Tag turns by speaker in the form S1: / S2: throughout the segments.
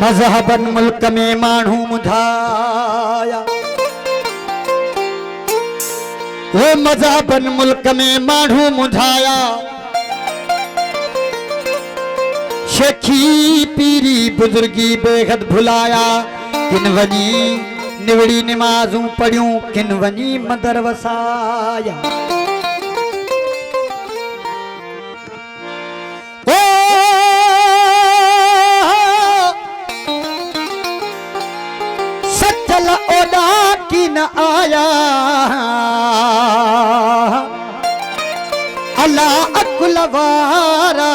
S1: मजहबन मुल्क में माण्हू मुधाया, वो मजहबन मुल्क में माण्हू मुधाया, शेखी पीरी बुजुर्गी बेहद भुलाया। किन वनी निवड़ी नमाजूं पढ़ियूं, किन वनी मंदर वसाया। सचल ओडा की न आया, अल्लाह अकुल वारा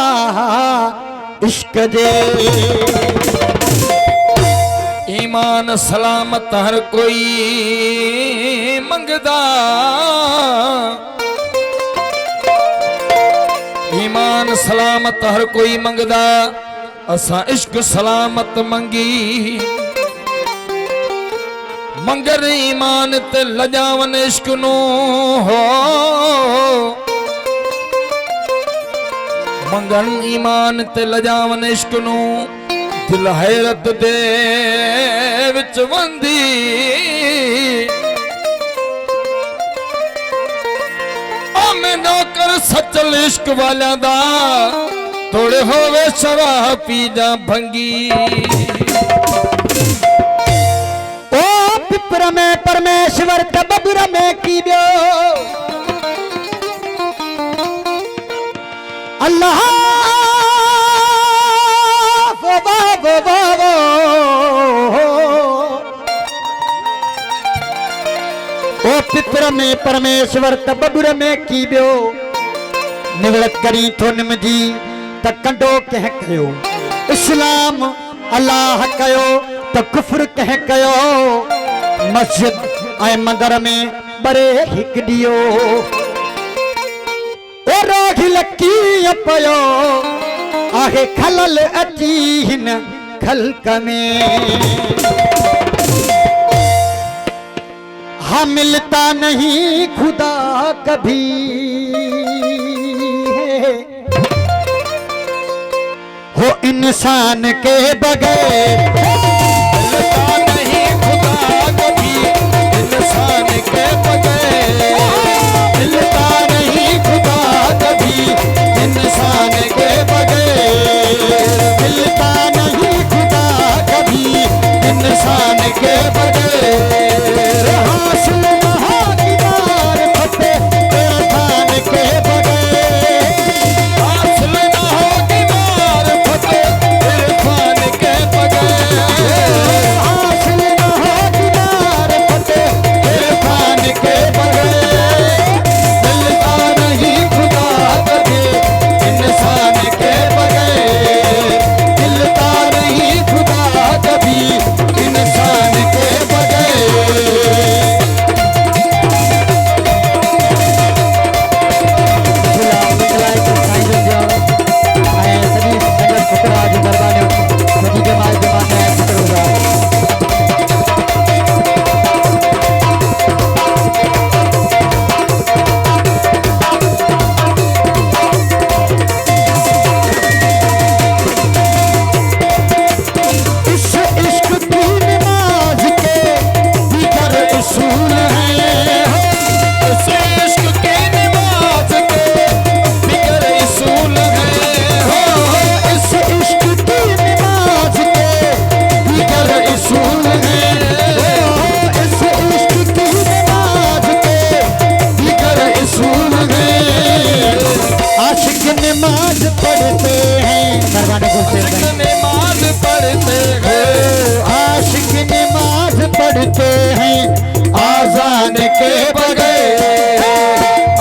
S1: इश्क जे।
S2: ईमान सलामत हर कोई मंगदा, ईमान सलामत हर कोई मंगदा, असा इश्क सलामत मंगी। मंगर ईमान ते लजावन इश्क नो हो, मंगन ईमान ते लजावन इश्क नो, दिल हैरत दे विच वंदी। मैं नौकर सचल इश्क वाला दा, थोड़े होवे शराब पी जा भंगी।
S1: ओ पिपर में परमेश्वर तबुर में की दो, अल्लाह ओ पिपर में परमेश्वर तबुर में की दो। निवड़त करी थो निमजी त कंडो कह कयो, इस्लाम अल्लाह कयो त कुफ्र कह कयो। मस्जिद ऐं मंदर में बरे हिक दियो, ओ रोगी लकी पयो आहे खलल अची हिन खल्क में। हाँ मिलता नहीं खुदा कभी हो इंसान के बगैर,
S2: मिलता नहीं खुदा कभी इंसान के बगैर,
S1: मिलता नहीं खुदा कभी इंसान के बगैर, मिलता नहीं खुदा कभी इंसान के बगैर। हासिल न हो दीदार फते इरफान के बगैर,
S2: हासिल न हो दीदार फते इरफान के बगैर,
S1: हासिल न हो दीदार फते इरफान के बगैर। मिलता नहीं खुदा कभी इंसान के बगैर, मिलता नहीं खुदा कभी इंसान के बगैर। नमाज पढ़ते हैं,
S2: नमाज पढ़ते हैं,
S1: आशिक नमाज पढ़ते हैं आजान के बगैर,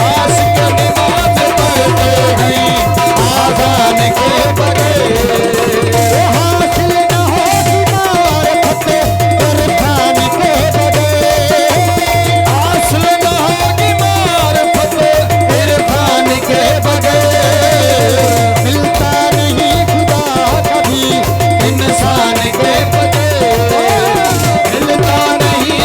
S2: आशिक नमाज पढ़ते हैं
S1: आजान के बगैर। हासिल न हो दीदार फते इरफान के बगैर,
S2: हासिल न हो दीदार फते
S1: इरफान के बगैर। मिलता नहीं खुदा कभी इंसान के बगैर, मिलता नहीं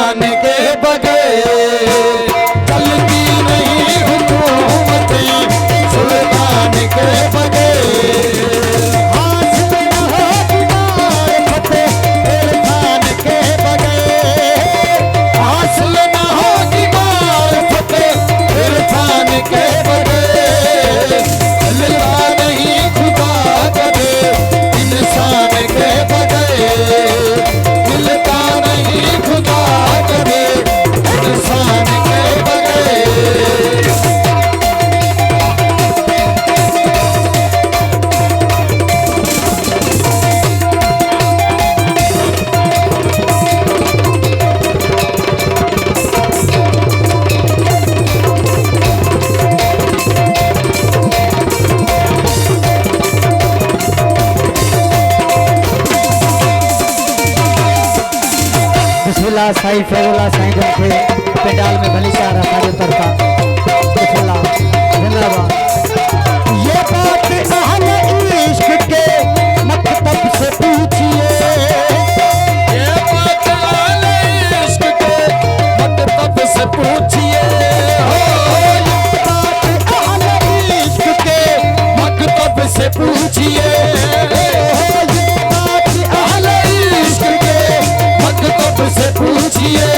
S1: सुल्तान के बगैर चलती नहीं हुकूमतें सुल्तान के बगैर हासिल न होगी मारिफतें इरफान के बगैर हासिल न होगी मारिफतें इरफान के बगैर मिलता नहीं खुदा कदे इंसान के बगैर मिलता नहीं खुदा कदे इंसान के बगैर बिस्मिल्लाह साईं फैजुल्लाह साईं जन खे पंडाल में भली शाह असांजे तरफ़ां बिस्मिल्लाह जिंदाबाद। ये बात अहले इश्क के मकतब से पूछिए
S2: ये बात अहले इश्क के मकतब से पूछिए हो
S1: ये बात अहले इश्क के
S2: मकतब से पूछिए
S1: अहले इश्क के
S2: मकतब से पूछिए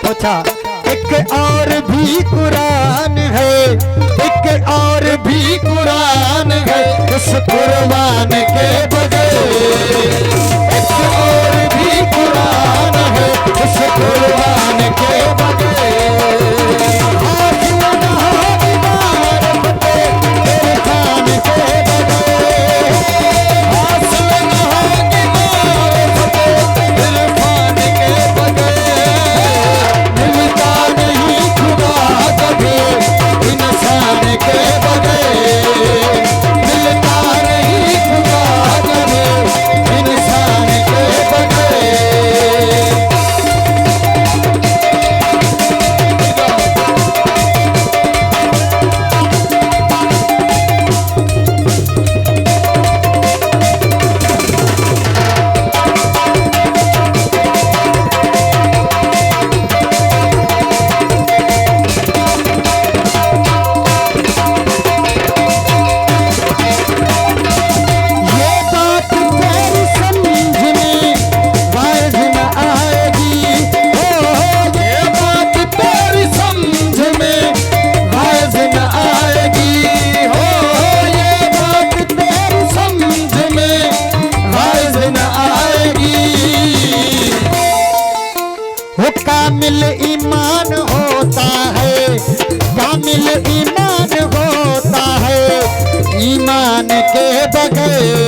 S1: पूछा एक और भी कुरान है एक और भी कुरान है उस कुर्बान के बगैर एक और भी कुरान है उस कुर्बान के बगैर हासिल न होगी मारिफतें इरफान के बगैर
S2: हासिल न होगी मारिफतें इरफान के बगैर
S1: मिलता नहीं खुदा कभी इंसान के बगैर मिलता नहीं खुदा कभी इंसान के बगैर ये बात तेरी समझ में वाइज न आएगी
S2: ये बात तेरी समझ में
S1: वाइज न आएगी
S2: हो ये बात
S1: तेरी समझ में वाइज न आएगी वो कामिल ईमान होता है कामिल ईमान होता है ईमान के बगैर